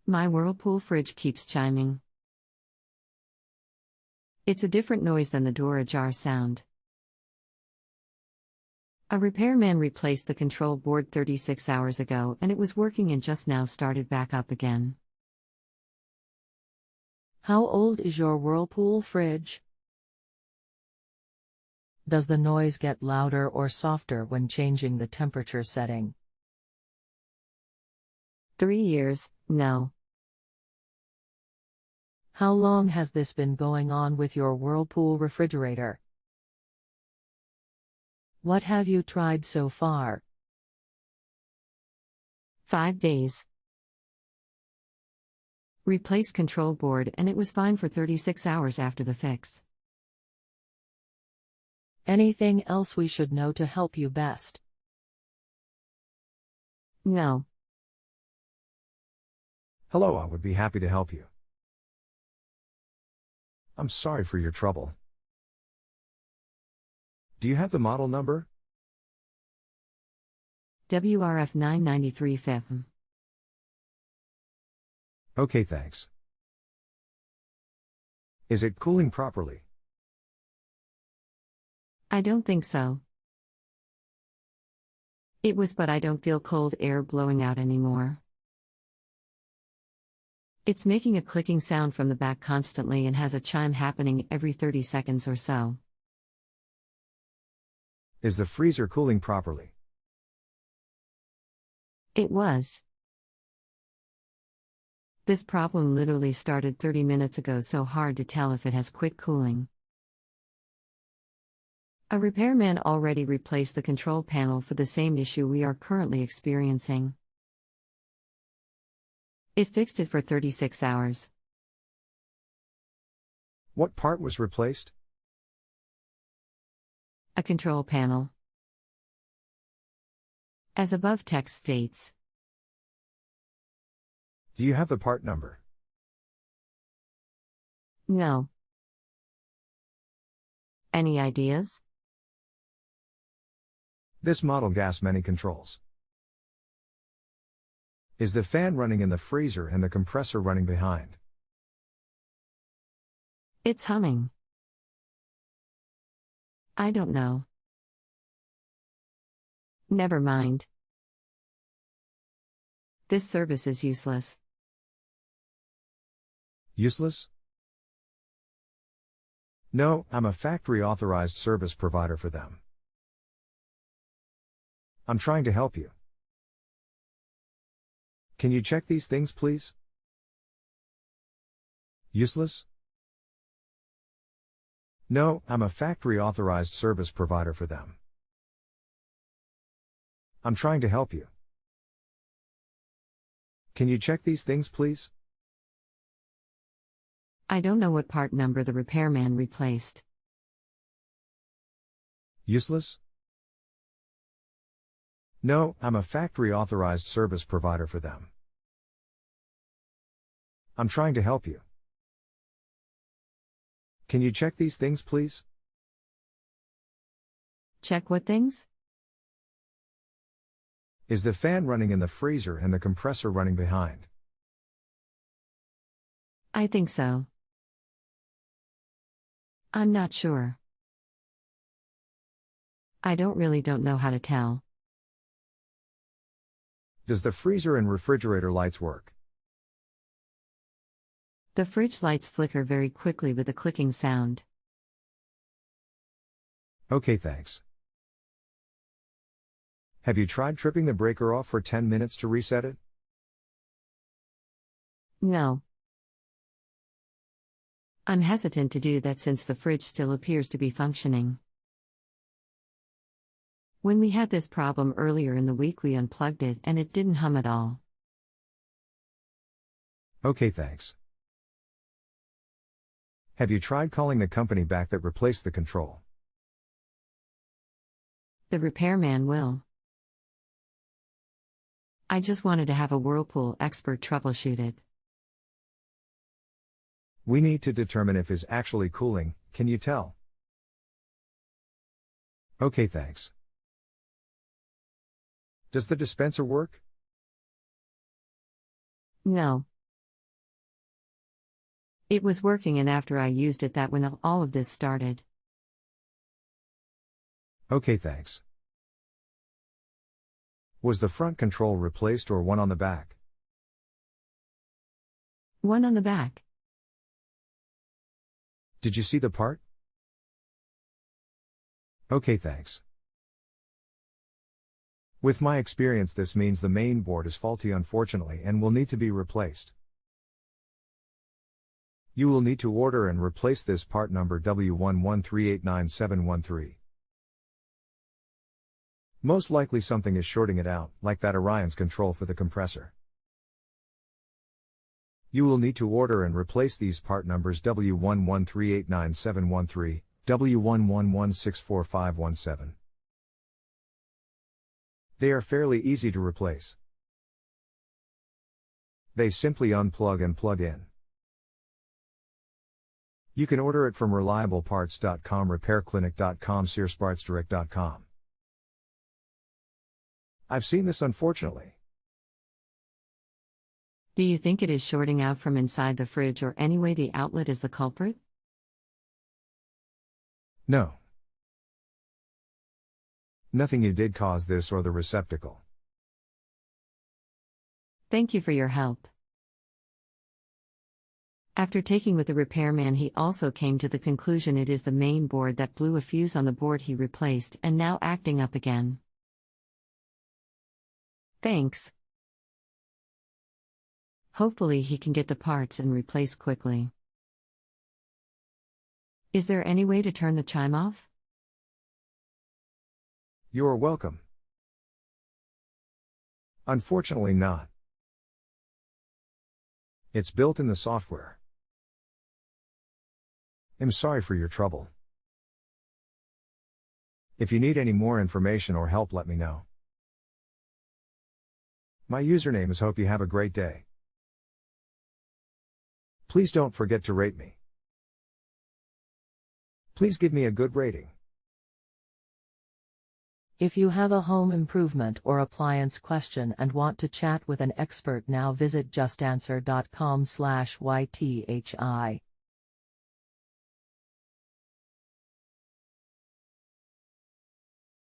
My Whirlpool fridge keeps chiming. It's a different noise than the door ajar sound. A repairman replaced the control board 36 hours ago and it was working and just now started back up again. How old is your Whirlpool fridge? Does the noise get louder or softer when changing the temperature setting? 3 years, no. How long has this been going on with your Whirlpool refrigerator? What have you tried so far? 5 days. Replaced control board and it was fine for 36 hours after the fix. Anything else we should know to help you best? No. Hello, I would be happy to help you. I'm sorry for your trouble. Do you have the model number? WRF 993 FM. Okay, thanks. Is it cooling properly? I don't think so. It was, but I don't feel cold air blowing out anymore. It's making a clicking sound from the back constantly and has a chime happening every 30 seconds or so. Is the freezer cooling properly? It was. This problem literally started 30 minutes ago, so hard to tell if it has quit cooling. A repairman already replaced the control panel for the same issue we are currently experiencing. It fixed it for 36 hours. What part was replaced? A control panel. As above text states. Do you have the part number? No. Any ideas? This model gas many controls. Is the fan running in the freezer and the compressor running behind? It's humming. I don't know. Never mind. This service is useless. Useless? No, I'm a factory authorized service provider for them. I'm trying to help you. Can you check these things, please? Useless? No, I'm a factory authorized service provider for them. I'm trying to help you. Can you check these things, please? I don't know what part number the repairman replaced. Useless? No, I'm a factory authorized service provider for them. I'm trying to help you. Can you check these things, please? Check what things? Is the fan running in the freezer and the compressor running behind? I think so. I'm not sure. I don't know how to tell. Does the freezer and refrigerator lights work? The fridge lights flicker very quickly with a clicking sound. Okay, thanks. Have you tried tripping the breaker off for 10 minutes to reset it? No. I'm hesitant to do that since the fridge still appears to be functioning. When we had this problem earlier in the week, we unplugged it and it didn't hum at all. Okay, thanks. Have you tried calling the company back that replaced the control? The repairman will. I just wanted to have a Whirlpool expert troubleshoot it. We need to determine if it's actually cooling, can you tell? Okay, thanks. Does the dispenser work? No. It was working, and after I used it, that when all of this started. Okay, thanks. Was the front control replaced or one on the back? One on the back. Did you see the part? Okay, thanks. With my experience, this means the main board is faulty, unfortunately, and will need to be replaced. You will need to order and replace this part number W11389713. Most likely something is shorting it out, like that Orion's control for the compressor. You will need to order and replace these part numbers W11389713, W11164517. They are fairly easy to replace. They simply unplug and plug in. You can order it from reliableparts.com, repairclinic.com, searspartsdirect.com. I've seen this, unfortunately. Do you think it is shorting out from inside the fridge, or anyway the outlet is the culprit? No. Nothing you did cause this or the receptacle. Thank you for your help. After taking with the repairman, he also came to the conclusion it is the main board that blew a fuse on the board he replaced and now acting up again. Thanks. Hopefully he can get the parts and replace quickly. Is there any way to turn the chime off? You're welcome. Unfortunately not. It's built in the software. I'm sorry for your trouble. If you need any more information or help, let me know. My username is Hope you have a great day. Please don't forget to rate me. Please give me a good rating. If you have a home improvement or appliance question and want to chat with an expert now, visit justanswer.com/YTHI.